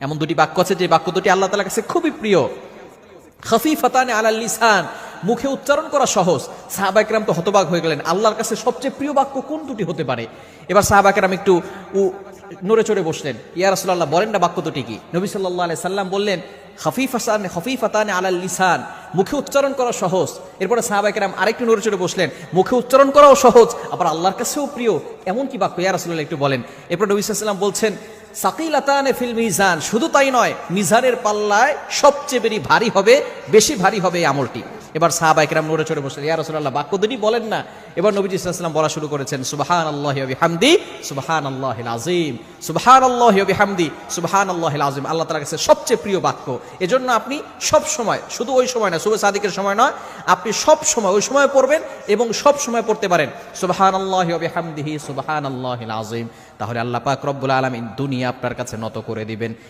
এমন দুটি বাক্য আছে যে বাক্য দুটি আল্লাহ তাআলার কাছে খুবই প্রিয়। খফিফাতানে আলাল লিসান, মুখে উচ্চারণ করা সহজ। সাহাবা একরাম তো হতবাক হয়ে গেলেন, আল্লাহর কাছে সবচেয়ে প্রিয় বাক্য কোন দুটি হতে পারে? এবার সাহাবা একরাম একটু নড়ে চড়ে বসলেন। ইয়া রাসূলুল্লাহ, বলেন না বাক্য দুটি কি? নবী সাল্লাল্লাহু আলাইহি সাল্লাম বললেন, খফিফাতানে আলাল লিসান, মুখে উচ্চারণ করা সহজ। এরপরে সাহাবা একরাম আরেকটু নড়ে চড়ে বসলেন, মুখে উচ্চারণ করাও সহজ, আবার আল্লাহর কাছেও প্রিয়, এমন কি বাক্য ইয়া রাসূলুল্লাহ একটু বলেন। এরপর নবী সাল্লাল্লাহু আলাইহি ওয়াসাল্লাম বলছেন, সাকিলাতানে ফিল মিজান, শুধু তাই নয়, মিজানের পাল্লায় সবচেয়ে বেশি ভারী হবে এই আমলটি। এবার সাহাবা একরাম নড়ে চড়ে বসলেন, ইয়া রাসূলুল্লাহ বাক্য দুটি বলেন না। এবার নবী সাল্লাল্লাহু আলাইহি ওয়াসাল্লাম বলা শুরু করেছেন, সুবহানাল্লাহি ওয়া বিহামদি সুবহানাল্লাহিল আযীম, সুবহানাল্লাহি ওয়া বিহামদি সুবহানাল্লাহিল আযীম আল্লাহ তাআলার কাছে সবচেয়ে প্রিয় বাক্য। এজন্য আপনি সব সময়, শুধু ওই সময় না, সুবহ সাদিকের সময় নয়, আপনি সব সময় ওই সময় পড়বেন এবং সব সময় পড়তে পারেন সুবহানাল্লাহি ওয়া বিহামদিহি সুবহানাল্লাহিল আযীম। তাহলে আল্লাহ পাক রব্বুল আলামিন দুনিয়া আপনার কাছে নত করে দিবেন